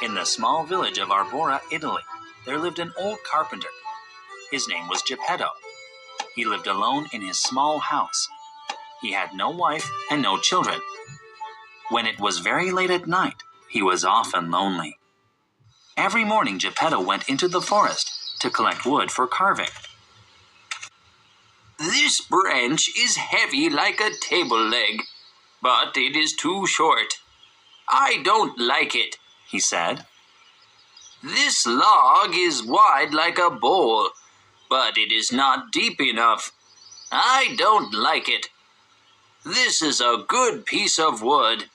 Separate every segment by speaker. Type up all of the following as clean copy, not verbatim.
Speaker 1: In the small village of Arbora, Italy, there lived an old carpenter. His name was Geppetto. He lived alone in his small house. He had no wife and no children. When it was very late at night, he was often lonely. Every morning, Geppetto went into the forest to collect wood for carving.
Speaker 2: This branch is heavy like a table leg, but it is too short. I don't like it,
Speaker 1: he said.
Speaker 2: This log is wide like a bowl, but it is not deep enough. I don't like it. This is a good piece of wood,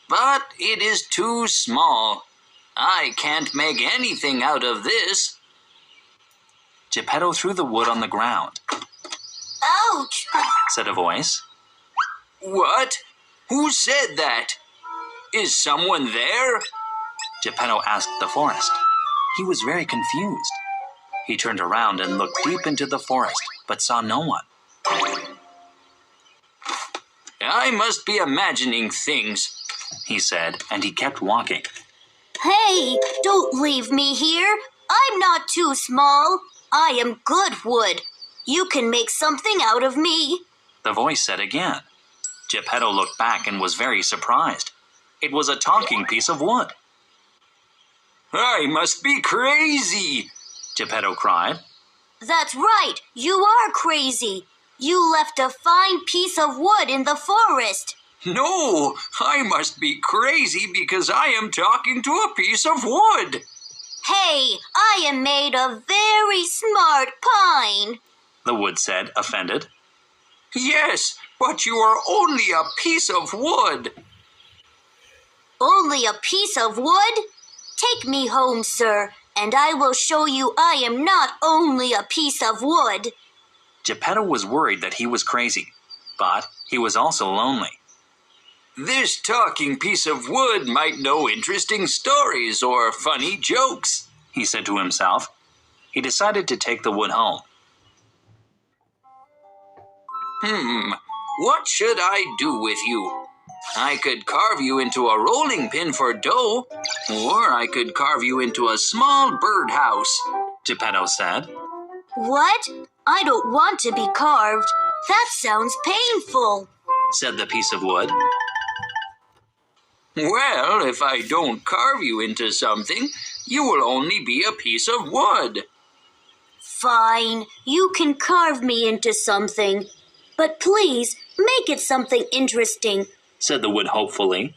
Speaker 2: but it is too small. I can't make anything out of this.
Speaker 1: Geppetto threw the wood on the ground.
Speaker 3: Ouch!
Speaker 1: Said a voice.
Speaker 2: What? Who said that? Is someone there?
Speaker 1: Geppetto asked the forest. He was very confused. He turned around and looked deep into the forest, but saw no one.
Speaker 2: I must be imagining things,
Speaker 1: he said, and he kept walking.
Speaker 3: Hey, don't leave me here. I'm not too small. I am good wood. You can make something out of me.
Speaker 1: The voice said again. Geppetto looked back and was very surprised. It was a talking piece of wood.
Speaker 2: I must be crazy,
Speaker 1: Geppetto cried.
Speaker 3: That's right. You are crazy. You left a fine piece of wood in the forest.
Speaker 2: No, I must be crazy because I am talking to a piece of wood.
Speaker 3: Hey, I am made of very smart pine,
Speaker 1: the wood said, offended.
Speaker 2: Yes, but you are only a piece of wood.
Speaker 3: Only a piece of wood? Take me home, sir, and I will show you I am not only a piece of wood.
Speaker 1: Geppetto was worried that he was crazy, but he was also lonely.
Speaker 2: This talking piece of wood might know interesting stories or funny jokes,
Speaker 1: he said to himself. He decided to take the wood home.
Speaker 2: What should I do with you? I could carve you into a rolling pin for dough, or I could carve you into a small birdhouse,
Speaker 1: Geppetto said.
Speaker 3: What? I don't want to be carved. That sounds painful,
Speaker 1: said the piece of wood.
Speaker 2: Well, if I don't carve you into something, you will only be a piece of wood.
Speaker 3: Fine, you can carve me into something. But please, make it something interesting,
Speaker 1: said the wood hopefully.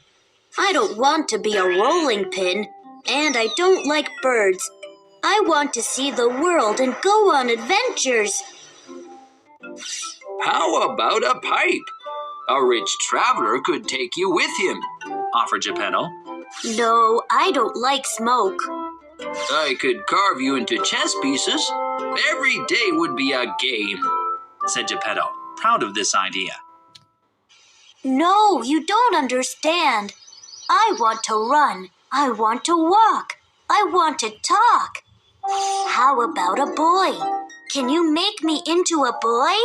Speaker 3: I don't want to be a rolling pin, and I don't like birds. I want to see the world and go on adventures.
Speaker 2: How about a pipe? A rich traveler could take you with him,
Speaker 1: offered Geppetto.
Speaker 3: No, I don't like smoke.
Speaker 2: I could carve you into chess pieces. Every day would be a game,
Speaker 1: said Geppetto, proud of this idea.
Speaker 3: No, you don't understand. I want to run. I want to walk. I want to talk. How about a boy? Can you make me into a boy?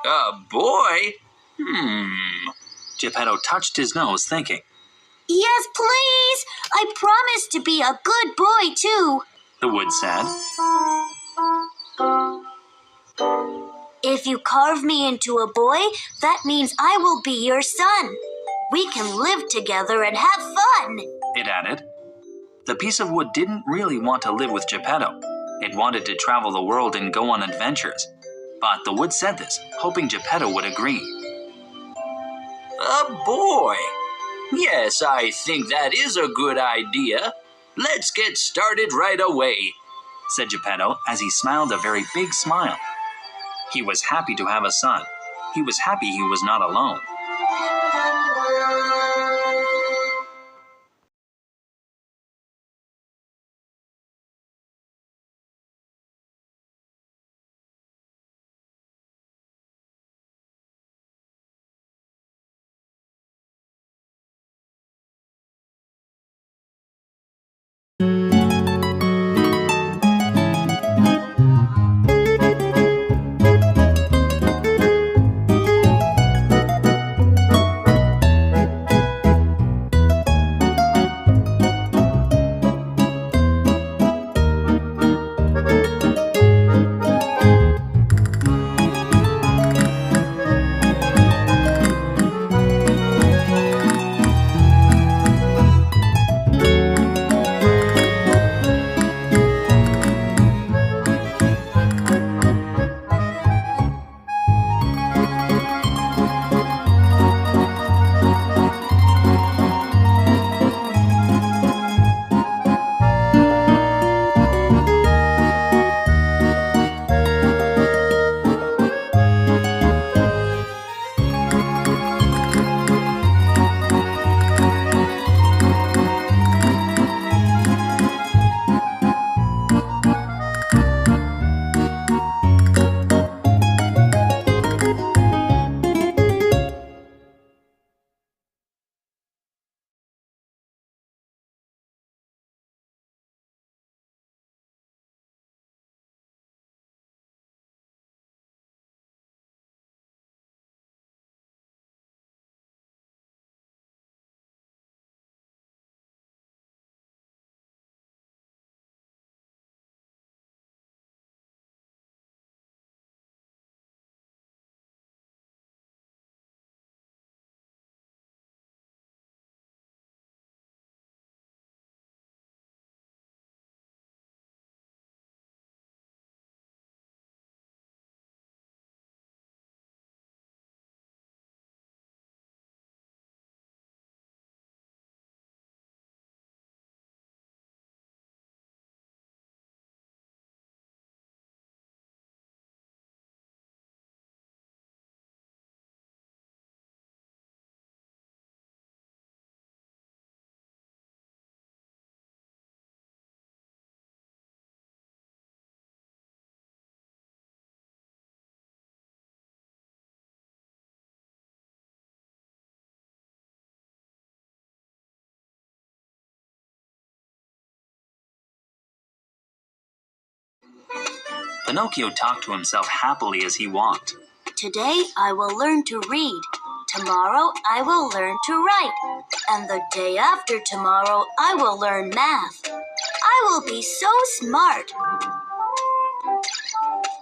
Speaker 2: A boy?
Speaker 1: Geppetto touched his nose, thinking.
Speaker 3: Yes, please. I promise to be a good boy, too,
Speaker 1: the wood said.
Speaker 3: If you carve me into a boy, that means I will be your son. We can live together and have fun,
Speaker 1: it added. The piece of wood didn't really want to live with Geppetto. It wanted to travel the world and go on adventures. But the wood said this, hoping Geppetto would agree.
Speaker 2: A boy? Yes, I think that is a good idea. Let's get started right away,
Speaker 1: said Geppetto as he smiled a very big smile. He was happy to have a son. He was happy he was not alone. Pinocchio talked to himself happily as he walked.
Speaker 3: Today I will learn to read. Tomorrow I will learn to write. And the day after tomorrow I will learn math. I will be so smart.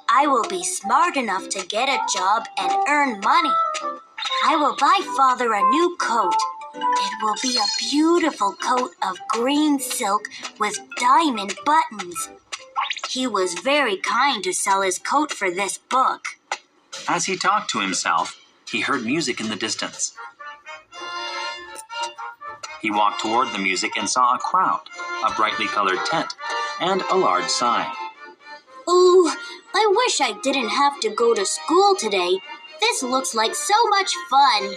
Speaker 3: I will be smart enough to get a job and earn money. I will buy Father a new coat. It will be a beautiful coat of green silk with diamond buttons. He was very kind to sell his coat for this book.
Speaker 1: As he talked to himself, he heard music in the distance. He walked toward the music and saw a crowd, a brightly colored tent, and a large sign.
Speaker 3: Oh, I wish I didn't have to go to school today. This looks like so much fun,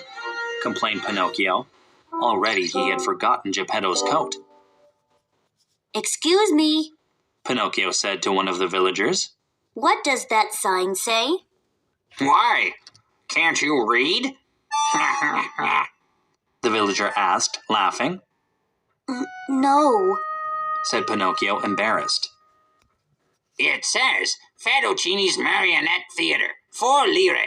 Speaker 1: complained Pinocchio. Already he had forgotten Geppetto's coat.
Speaker 3: Excuse me,
Speaker 1: Pinocchio said to one of the villagers.
Speaker 3: What does that sign say?
Speaker 2: Why? Can't you read?
Speaker 1: The villager asked, laughing.
Speaker 3: No,
Speaker 1: said Pinocchio, embarrassed.
Speaker 2: It says Fettuccini's Marionette Theater, 4 lire.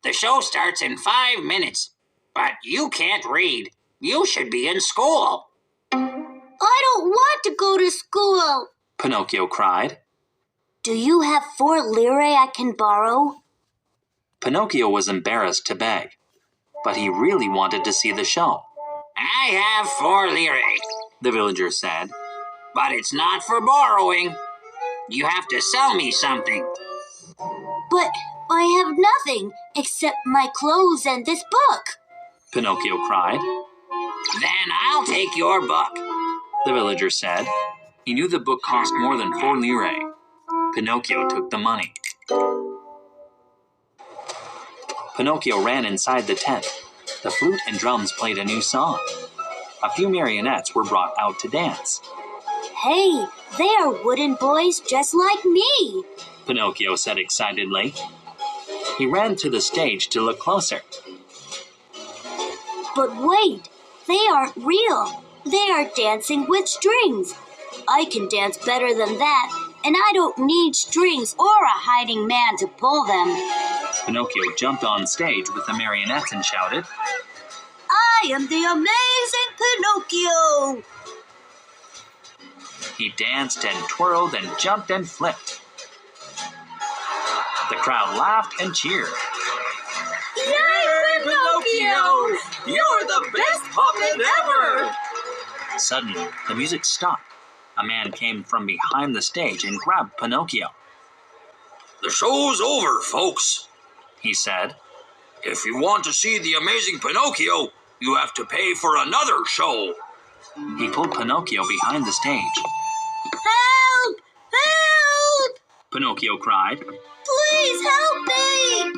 Speaker 2: The show starts in 5 minutes, but you can't read. You should be in school.
Speaker 3: I don't want to go to school,
Speaker 1: Pinocchio cried.
Speaker 3: Do you have 4 lire I can borrow?
Speaker 1: Pinocchio was embarrassed to beg, but he really wanted to see the show.
Speaker 2: I have 4 lire,
Speaker 1: the villager said.
Speaker 2: But it's not for borrowing. You have to sell me something.
Speaker 3: But I have nothing except my clothes and this book,
Speaker 1: Pinocchio cried.
Speaker 2: Then I'll take your book,
Speaker 1: the villager said. He knew the book cost more than 4 lire. Pinocchio took the money. Pinocchio ran inside the tent. The flute and drums played a new song. A few marionettes were brought out to dance.
Speaker 3: Hey, they are wooden boys just like me,
Speaker 1: Pinocchio said excitedly. He ran to the stage to look closer.
Speaker 3: But wait, they aren't real. They are dancing with strings. I can dance better than that, and I don't need strings or a hiding man to pull them.
Speaker 1: Pinocchio jumped on stage with the marionettes and shouted,
Speaker 3: I am the amazing Pinocchio!
Speaker 1: He danced and twirled and jumped and flipped. The crowd laughed and cheered.
Speaker 3: Yay, Pinocchio!
Speaker 2: You're the best puppet ever!
Speaker 1: Suddenly, the music stopped. A man came from behind the stage and grabbed Pinocchio.
Speaker 2: The show's over, folks,
Speaker 1: he said.
Speaker 2: If you want to see the amazing Pinocchio, you have to pay for another show.
Speaker 1: He pulled Pinocchio behind the stage.
Speaker 3: Help! Help!
Speaker 1: Pinocchio cried.
Speaker 3: Please help me!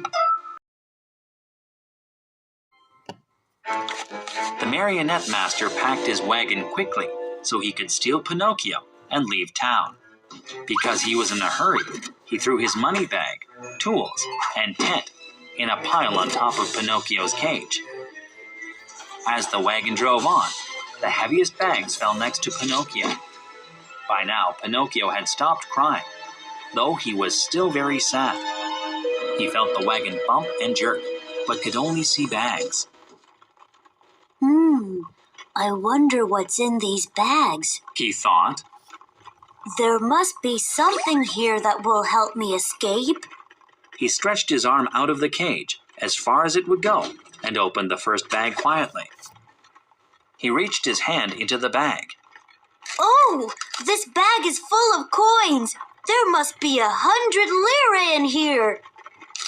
Speaker 1: The marionette master packed his wagon quickly so he could steal Pinocchio and leave town. Because he was in a hurry, he threw his money bag, tools, and tent in a pile on top of Pinocchio's cage. As the wagon drove on, the heaviest bags fell next to Pinocchio. By now, Pinocchio had stopped crying, though he was still very sad. He felt the wagon bump and jerk, but could only see bags.
Speaker 3: I wonder what's in these bags,
Speaker 1: he thought.
Speaker 3: There must be something here that will help me escape.
Speaker 1: He stretched his arm out of the cage as far as it would go and opened the first bag quietly. He reached his hand into the bag.
Speaker 3: Oh, this bag is full of coins. There must be 100 lire in here.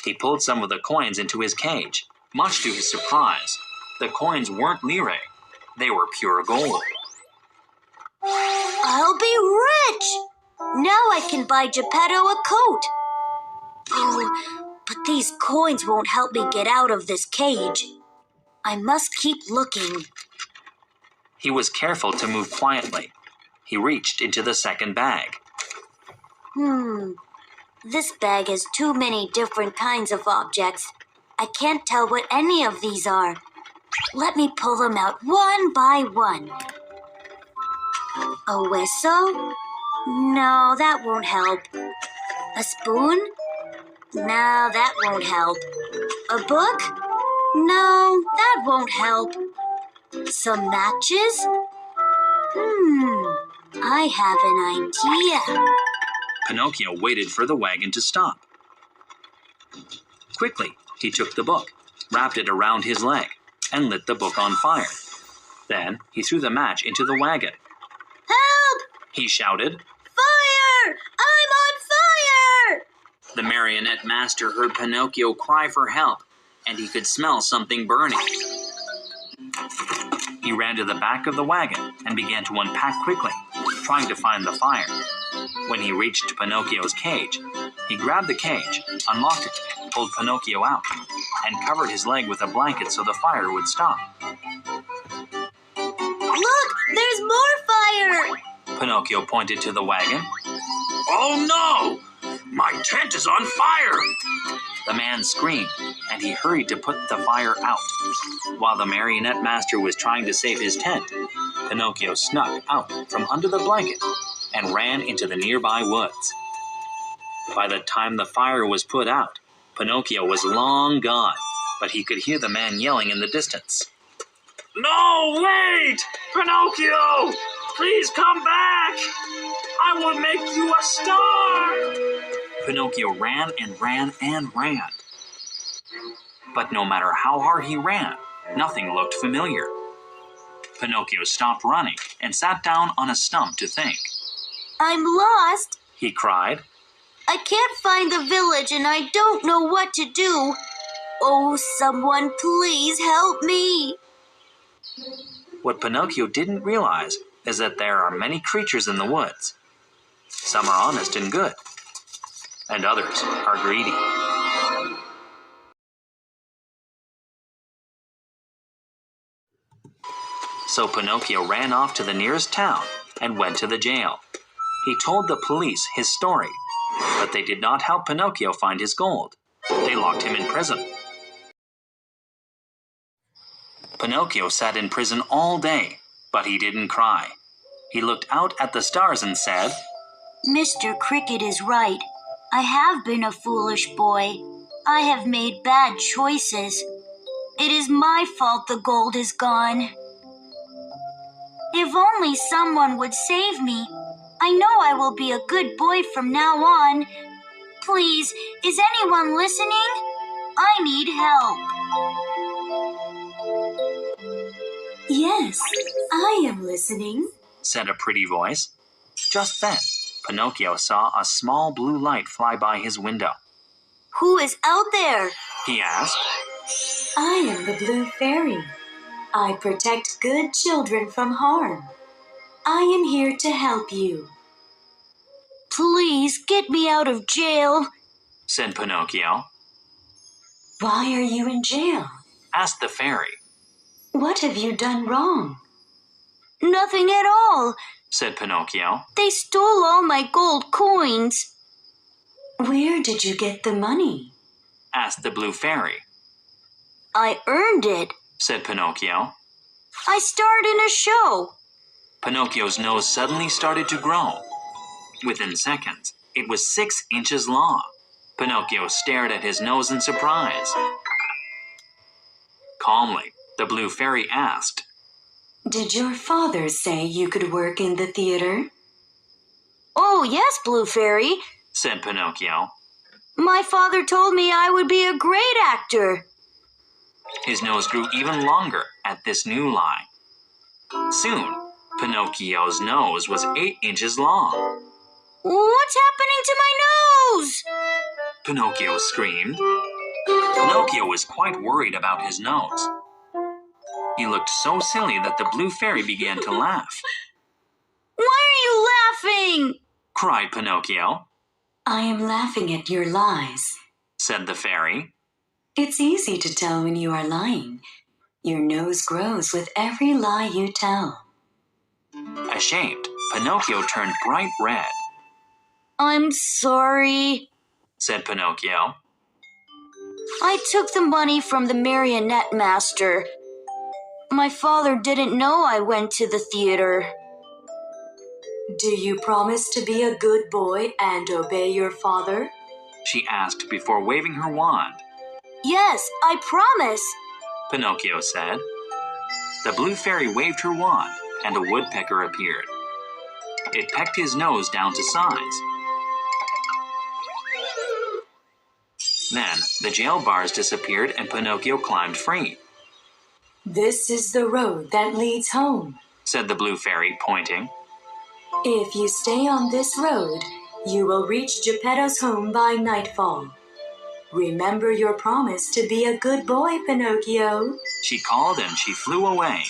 Speaker 1: He pulled some of the coins into his cage. Much to his surprise, the coins weren't lire. They were pure gold.
Speaker 3: I'll be rich! Now I can buy Geppetto a coat. Oh, but these coins won't help me get out of this cage. I must keep looking.
Speaker 1: He was careful to move quietly. He reached into the second bag.
Speaker 3: This bag has too many different kinds of objects. I can't tell what any of these are. Let me pull them out one by one. A whistle? No, that won't help. A spoon? No, that won't help. A book? No, that won't help. Some matches? I have an idea.
Speaker 1: Pinocchio waited for the wagon to stop. Quickly, he took the book, wrapped it around his leg, and lit the book on fire. Then he threw the match into the wagon.
Speaker 3: Help!
Speaker 1: He shouted.
Speaker 3: Fire! I'm on fire!
Speaker 1: The marionette master heard Pinocchio cry for help, and he could smell something burning. He ran to the back of the wagon and began to unpack quickly, trying to find the fire. When he reached Pinocchio's cage, he grabbed the cage, unlocked it, pulled Pinocchio out, and covered his leg with a blanket so the fire would stop.
Speaker 3: Look, there's more fire!
Speaker 1: Pinocchio pointed to the wagon.
Speaker 2: Oh no! My tent is on fire!
Speaker 1: The man screamed, and he hurried to put the fire out. While the marionette master was trying to save his tent, Pinocchio snuck out from under the blanket and ran into the nearby woods. By the time the fire was put out, Pinocchio was long gone, but he could hear the man yelling in the distance.
Speaker 2: No, wait! Pinocchio! Please come back! I will make you a star!
Speaker 1: Pinocchio ran and ran and ran. But no matter how hard he ran, nothing looked familiar. Pinocchio stopped running and sat down on a stump to think.
Speaker 3: I'm lost.
Speaker 1: He cried.
Speaker 3: I can't find the village and I don't know what to do. Oh, someone please help me.
Speaker 1: What Pinocchio didn't realize is that there are many creatures in the woods. Some are honest and good, and others are greedy. So Pinocchio ran off to the nearest town and went to the jail. He told the police his story, but they did not help Pinocchio find his gold. They locked him in prison. Pinocchio sat in prison all day, but he didn't cry. He looked out at the stars and said,
Speaker 3: Mr. Cricket is right. I have been a foolish boy. I have made bad choices. It is my fault the gold is gone. If only someone would save me. I know I will be a good boy from now on. Please, is anyone listening? I need help.
Speaker 4: Yes, I am listening,
Speaker 1: said a pretty voice. Just then, Pinocchio saw a small blue light fly by his window.
Speaker 3: Who is out there?
Speaker 1: He asked.
Speaker 4: I am the Blue Fairy. I protect good children from harm. I am here to help you.
Speaker 3: Please get me out of jail,
Speaker 1: said Pinocchio.
Speaker 4: Why are you in jail?
Speaker 1: Asked the fairy.
Speaker 4: What have you done wrong?
Speaker 3: Nothing at all,
Speaker 1: said Pinocchio.
Speaker 3: They stole all my gold coins.
Speaker 4: Where did you get the money?
Speaker 1: Asked the blue fairy.
Speaker 3: I earned it,
Speaker 1: said Pinocchio.
Speaker 3: I starred in a show.
Speaker 1: Pinocchio's nose suddenly started to grow. Within seconds, it was 6 inches long. Pinocchio stared at his nose in surprise. Calmly, the blue fairy asked,
Speaker 4: Did your father say you could work in the theater?
Speaker 3: Oh, yes, Blue Fairy,
Speaker 1: said Pinocchio.
Speaker 3: My father told me I would be a great actor.
Speaker 1: His nose grew even longer at this new lie. Soon, Pinocchio's nose was 8 inches long.
Speaker 3: What's happening to my nose?
Speaker 1: Pinocchio screamed. Pinocchio was quite worried about his nose. He looked so silly that the blue fairy began to laugh.
Speaker 3: Why are you laughing?
Speaker 1: Cried Pinocchio.
Speaker 4: I am laughing at your lies,
Speaker 1: said the fairy.
Speaker 4: It's easy to tell when you are lying. Your nose grows with every lie you tell.
Speaker 1: Ashamed, Pinocchio turned bright red.
Speaker 3: I'm sorry,
Speaker 1: said Pinocchio.
Speaker 3: I took the money from the marionette master. My father didn't know I went to the theater.
Speaker 4: Do you promise to be a good boy and obey your father?
Speaker 1: She asked before waving her wand.
Speaker 3: Yes, I promise.
Speaker 1: Pinocchio said. The blue fairy waved her wand, and a woodpecker appeared. It pecked his nose down to size. Then the jail bars disappeared and Pinocchio climbed free.
Speaker 4: This is the road that leads home,
Speaker 1: said the blue fairy, pointing.
Speaker 4: If you stay on this road, you will reach Geppetto's home by nightfall. Remember your promise to be a good boy, Pinocchio.
Speaker 1: She called and she flew away.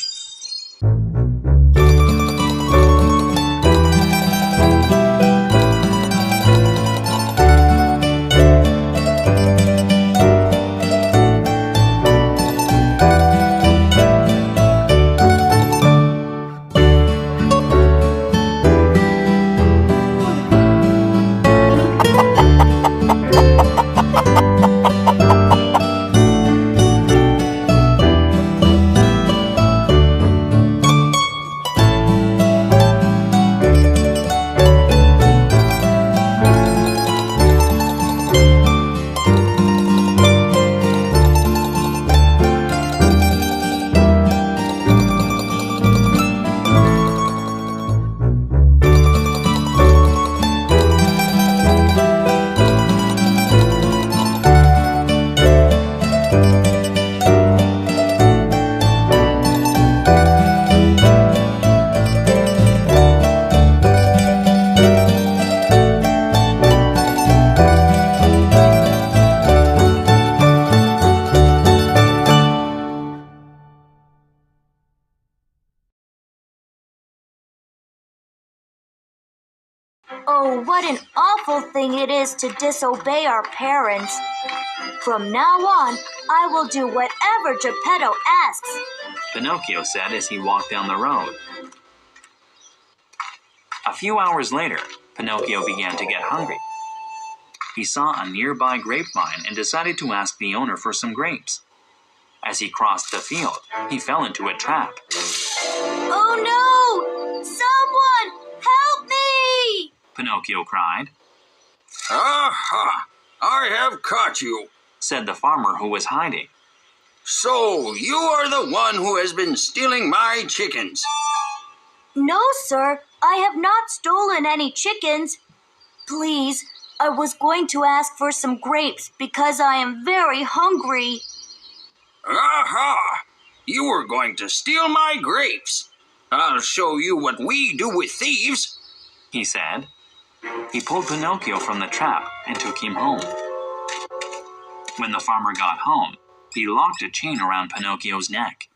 Speaker 3: Oh, what an awful thing it is to disobey our parents. From now on, I will do whatever Geppetto asks.
Speaker 1: Pinocchio said as he walked down the road. A few hours later, Pinocchio began to get hungry. He saw a nearby grapevine and decided to ask the owner for some grapes. As he crossed the field, he fell into a trap.
Speaker 3: Oh no! Someone! Help me!
Speaker 1: Pinocchio cried,
Speaker 2: Aha! I have caught you,
Speaker 1: said the farmer who was hiding.
Speaker 2: So you are the one who has been stealing my chickens.
Speaker 3: No, sir. I have not stolen any chickens. Please, I was going to ask for some grapes because I am very hungry.
Speaker 2: Aha! You were going to steal my grapes. I'll show you what we do with thieves,
Speaker 1: he said. He pulled Pinocchio from the trap and took him home. When the farmer got home, he locked a chain around Pinocchio's neck.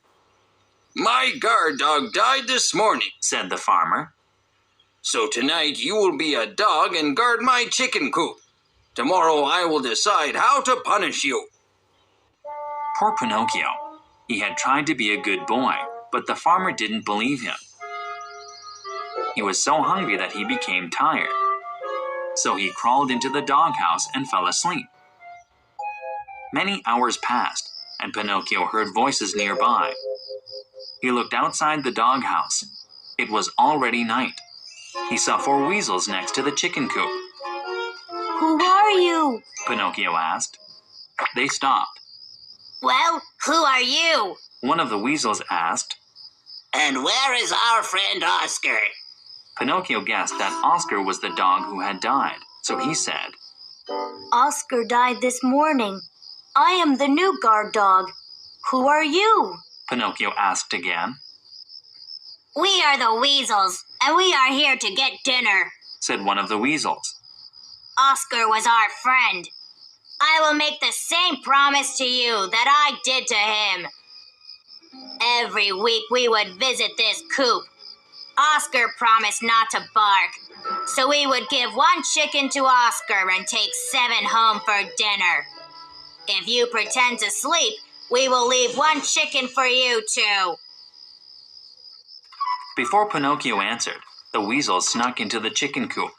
Speaker 2: My guard dog died this morning,
Speaker 1: said the farmer.
Speaker 2: So tonight you will be a dog and guard my chicken coop. Tomorrow I will decide how to punish you.
Speaker 1: Poor Pinocchio. He had tried to be a good boy, but the farmer didn't believe him. He was so hungry that he became tired. So he crawled into the doghouse and fell asleep. Many hours passed, and Pinocchio heard voices nearby. He looked outside the doghouse. It was already night. He saw 4 weasels next to the chicken coop.
Speaker 3: Who are you?
Speaker 1: Pinocchio asked. They stopped.
Speaker 3: Well, who are you?
Speaker 1: One of the weasels asked.
Speaker 2: And where is our friend Oscar?
Speaker 1: Pinocchio guessed that Oscar was the dog who had died, so he said,
Speaker 3: Oscar died this morning. I am the new guard dog. Who are you?
Speaker 1: Pinocchio asked again.
Speaker 3: We are the weasels, and we are here to get dinner,
Speaker 1: said one of the weasels.
Speaker 3: Oscar was our friend. I will make the same promise to you that I did to him. Every week we would visit this coop. Oscar promised not to bark, so we would give 1 chicken to Oscar and take 7 home for dinner. If you pretend to sleep, we will leave 1 chicken for you too.
Speaker 1: Before Pinocchio answered, the weasels snuck into the chicken coop.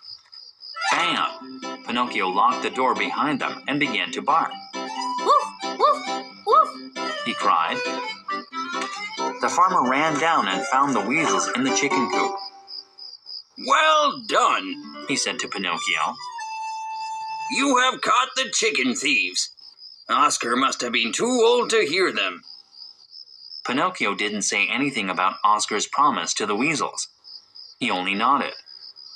Speaker 1: Bam! Pinocchio locked the door behind them and began to bark.
Speaker 3: Woof, woof, woof,
Speaker 1: he cried. The farmer ran down and found the weasels in the chicken coop.
Speaker 2: Well done,
Speaker 1: he said to Pinocchio.
Speaker 2: you have caught the chicken thieves. Oscar must have been too old to hear them.
Speaker 1: Pinocchio didn't say anything about Oscar's promise to the weasels. He only nodded.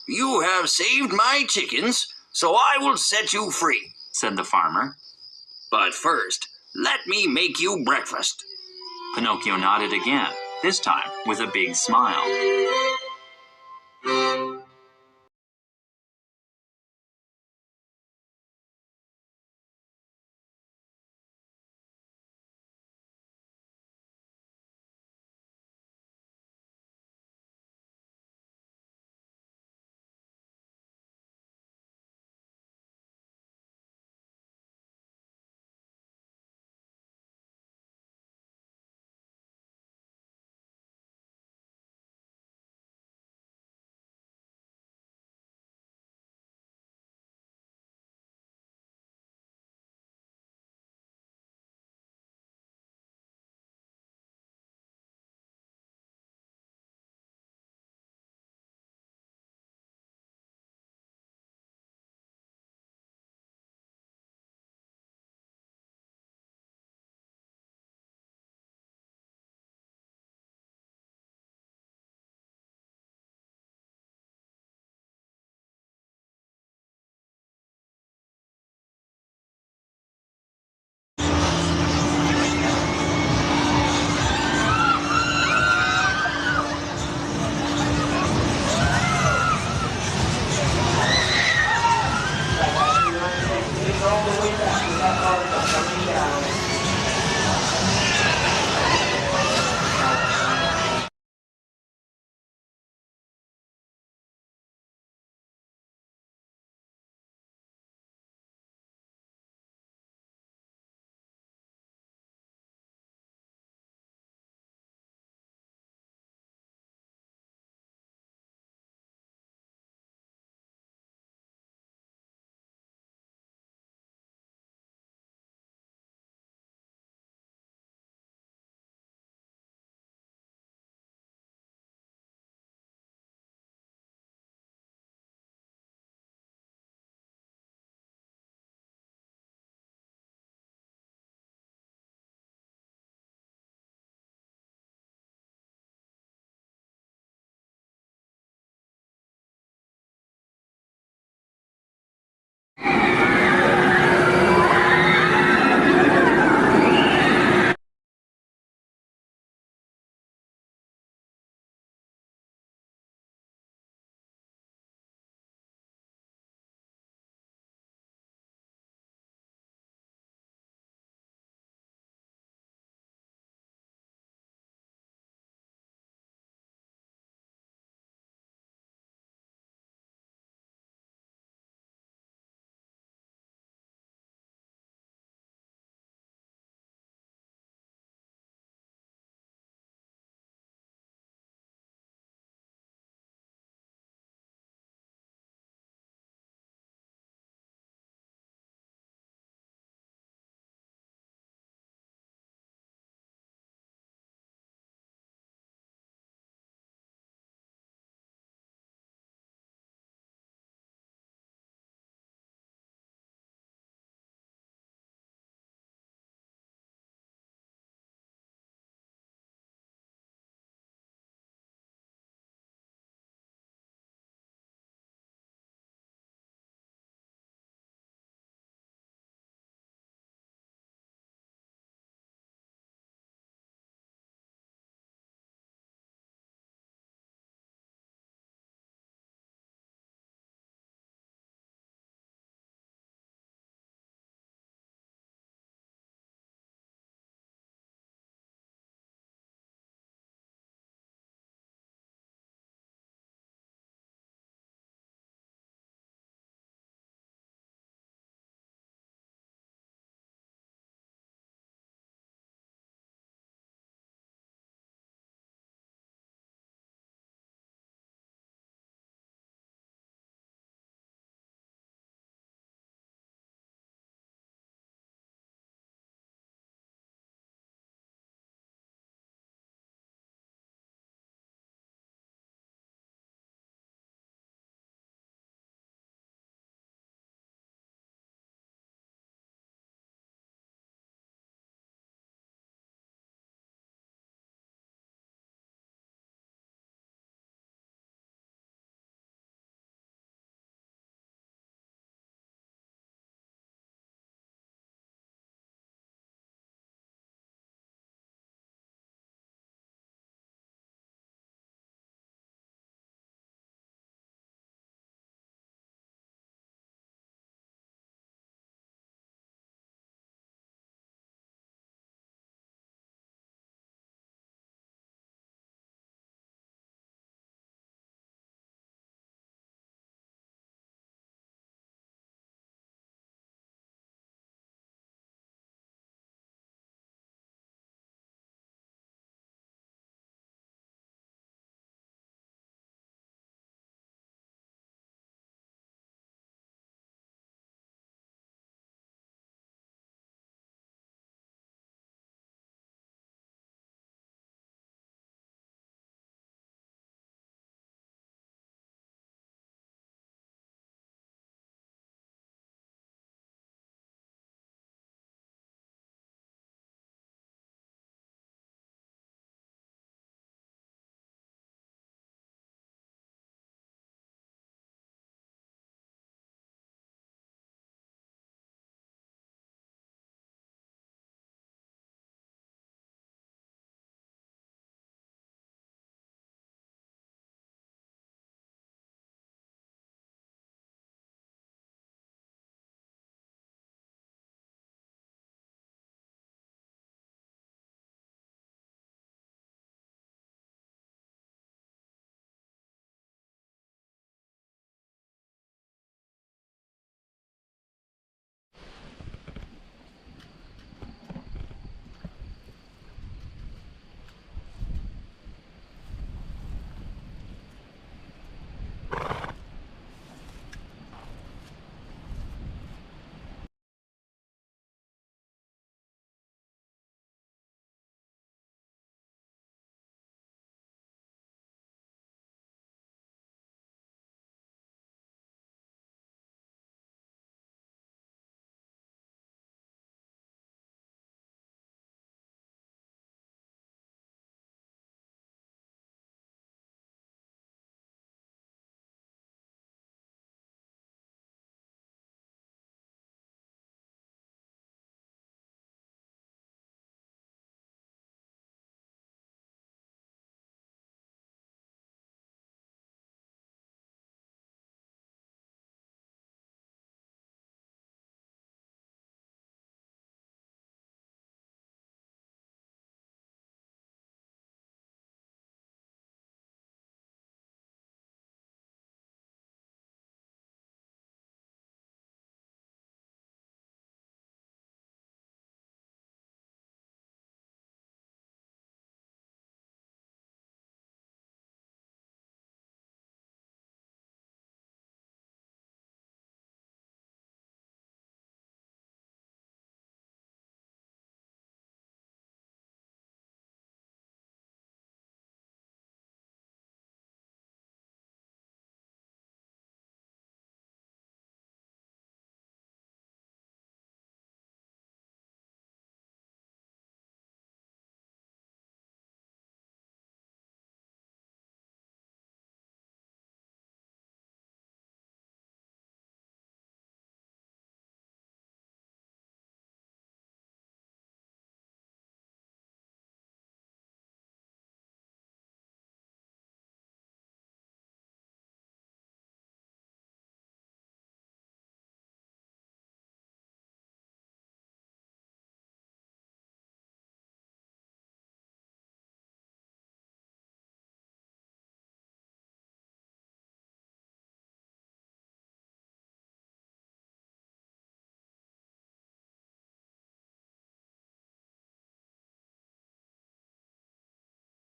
Speaker 2: You have saved my chickens, so I will set you free,
Speaker 1: said the farmer.
Speaker 2: But first, let me make you breakfast.
Speaker 1: Pinocchio nodded again, this time with a big smile.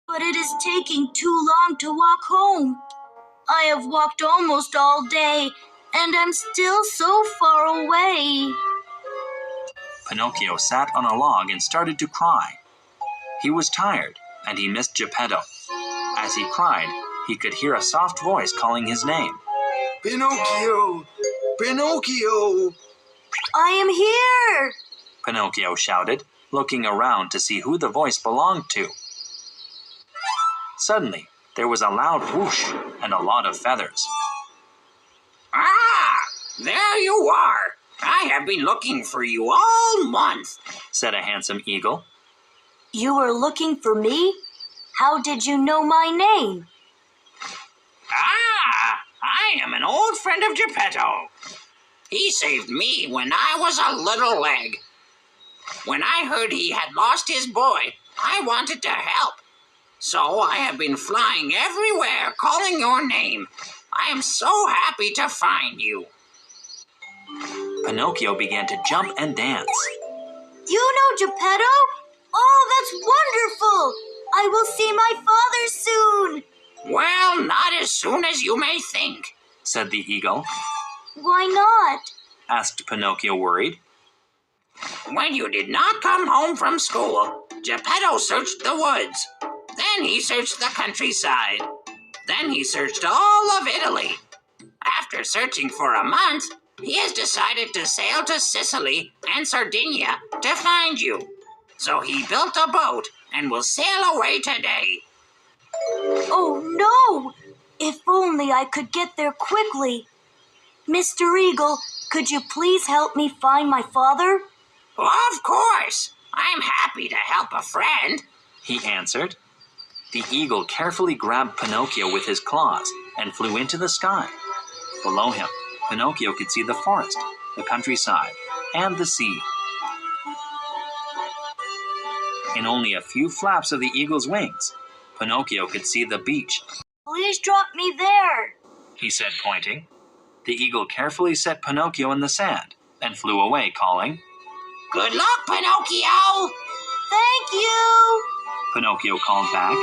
Speaker 3: But it is taking too long to walk home. I have walked almost all day, and I'm still so far away.
Speaker 1: Pinocchio sat on a log and started to cry. He was tired, and he missed Geppetto. As he cried, he could hear a soft voice calling his name.
Speaker 5: Pinocchio! Pinocchio!
Speaker 3: I am here!
Speaker 1: Pinocchio shouted, looking around to see who the voice belonged to. Suddenly, there was a loud whoosh and a lot of feathers.
Speaker 2: Ah, there you are. I have been looking for you all month,
Speaker 1: said a handsome eagle.
Speaker 3: You were looking for me? How did you know my name?
Speaker 2: Ah, I am an old friend of Geppetto. He saved me when I was a little leg. When I heard he had lost his boy, I wanted to help. So I have been flying everywhere calling your name. I am so happy to find you.
Speaker 1: Pinocchio began to jump and dance.
Speaker 3: You know Geppetto? Oh, that's wonderful! I will see my father soon.
Speaker 2: Well, not as soon as you may think,
Speaker 1: said the eagle.
Speaker 3: Why not?
Speaker 1: Asked Pinocchio, worried.
Speaker 2: When you did not come home from school, Geppetto searched the woods. Then he searched the countryside. Then he searched all of Italy. After searching for a month, he has decided to sail to Sicily and Sardinia to find you. So he built a boat and will sail away today.
Speaker 3: Oh no! If only I could get there quickly. Mr. Eagle, could you please help me find my father?
Speaker 2: Of course. I'm happy to help a friend,
Speaker 1: he answered. The eagle carefully grabbed Pinocchio with his claws and flew into the sky. Below him, Pinocchio could see the forest, the countryside, and the sea. In only a few flaps of the eagle's wings, Pinocchio could see the beach.
Speaker 3: Please drop me there,
Speaker 1: he said, pointing. The eagle carefully set Pinocchio in the sand and flew away, calling,
Speaker 2: Good luck, Pinocchio!
Speaker 3: Thank you!
Speaker 1: Pinocchio called back.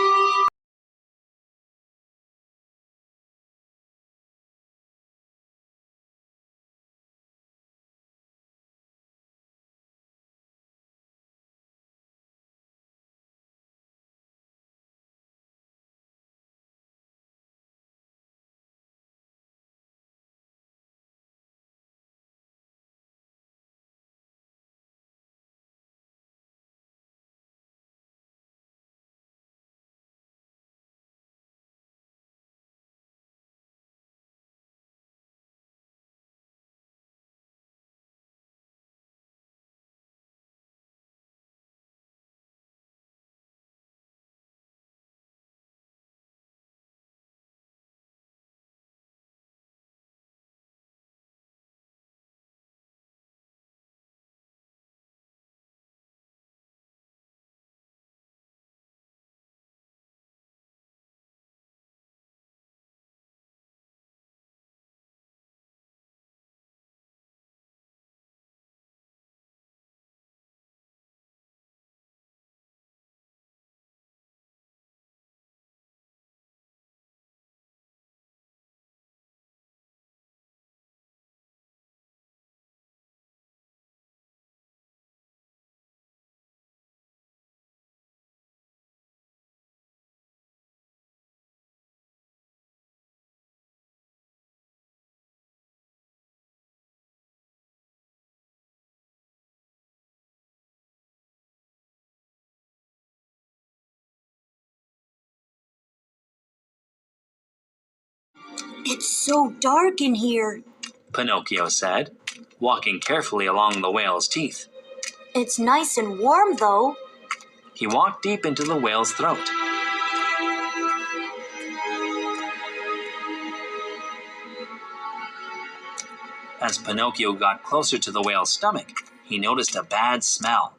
Speaker 3: It's so dark in here.
Speaker 1: Pinocchio said, walking carefully along the whale's teeth.
Speaker 3: It's nice and warm, though.
Speaker 1: He walked deep into the whale's throat. As Pinocchio got closer to the whale's stomach, he noticed a bad smell.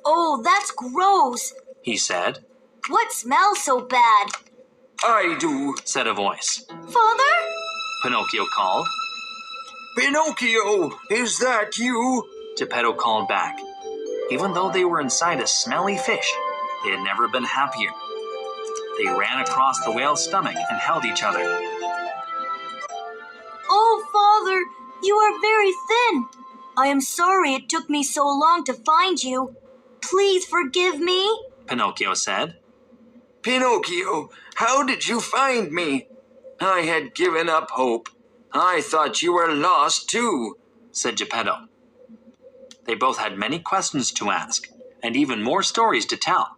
Speaker 3: Oh, that's gross,
Speaker 1: He said.
Speaker 3: What smells so bad?
Speaker 5: I do,
Speaker 1: said a voice.
Speaker 3: Father?
Speaker 1: Pinocchio called.
Speaker 5: Pinocchio, is that you?
Speaker 1: Geppetto called back. Even though they were inside a smelly fish, They had never been happier. They ran across the whale's stomach and held each other.
Speaker 3: Oh, Father, you are very thin. I am sorry it took me so long to find you. Please forgive me,
Speaker 1: Pinocchio said.
Speaker 5: Pinocchio, how did you find me? I had given up hope. I thought you were lost too,
Speaker 1: said Geppetto. They both had many questions to ask and even more stories to tell.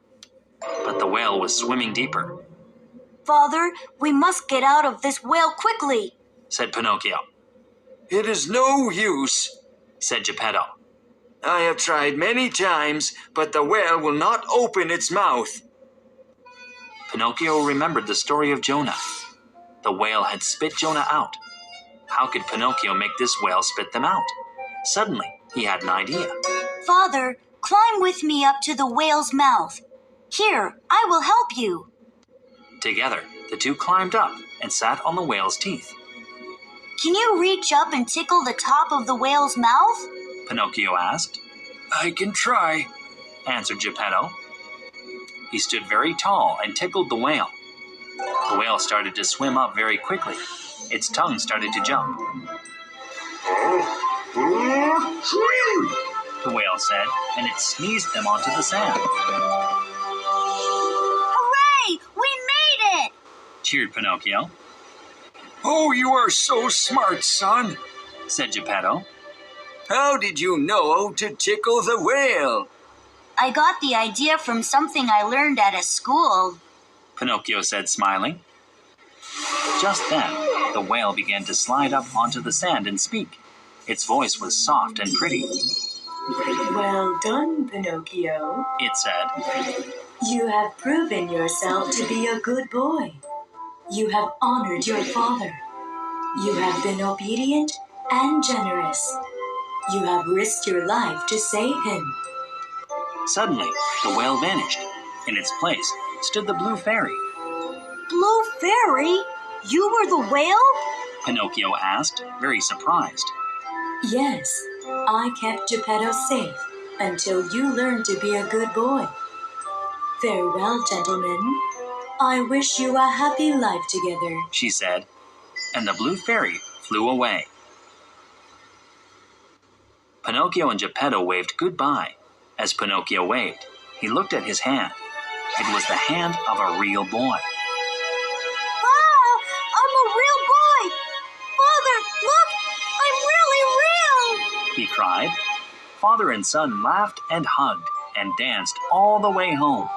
Speaker 1: But the whale was swimming deeper,
Speaker 3: Father, we must get out of this whale quickly,
Speaker 1: said Pinocchio.
Speaker 5: It is no use,
Speaker 1: Said Geppetto.
Speaker 5: I have tried many times, but the whale will not open its mouth.
Speaker 1: Pinocchio remembered the story of Jonah. The whale had spit Jonah out. How could Pinocchio make this whale spit them out? Suddenly, he had an idea.
Speaker 3: Father, climb with me up to the whale's mouth. Here, I will help you.
Speaker 1: Together, the two climbed up and sat on the whale's teeth.
Speaker 3: Can you reach up and tickle the top of the whale's mouth?
Speaker 1: Pinocchio asked.
Speaker 5: I can try,
Speaker 1: Answered Geppetto. He stood very tall and tickled the whale. The whale started to swim up very quickly. Its tongue started to jump. The whale said, and it sneezed them onto the sand.
Speaker 3: Hooray! We made it!
Speaker 1: Cheered Pinocchio,
Speaker 5: Oh, you are so smart, son.
Speaker 1: said Geppetto.
Speaker 5: How did you know to tickle the whale?
Speaker 3: I got the idea from something I learned at a school.
Speaker 1: Pinocchio said, smiling. Just then, the whale began to slide up onto the sand and speak. Its voice was soft and pretty.
Speaker 4: Well done, Pinocchio.
Speaker 1: It said,
Speaker 4: You have proven yourself to be a good boy. You have honored your father. You have been obedient and generous. You have risked your life to save him.
Speaker 1: Suddenly, the whale vanished. In its place stood the blue fairy.
Speaker 3: Blue Fairy? You were the whale?
Speaker 1: Pinocchio asked, very surprised.
Speaker 4: Yes, I kept Geppetto safe until you learned to be a good boy. Farewell, gentlemen. I wish you a happy life together.
Speaker 1: She said, and the blue fairy flew away. Pinocchio and Geppetto waved goodbye. As Pinocchio waved, he looked at his hand. It was the hand of a real boy.
Speaker 3: Wow! I'm a real boy! Father, look! I'm really real!
Speaker 1: He cried. Father and son laughed and hugged and danced all the way home.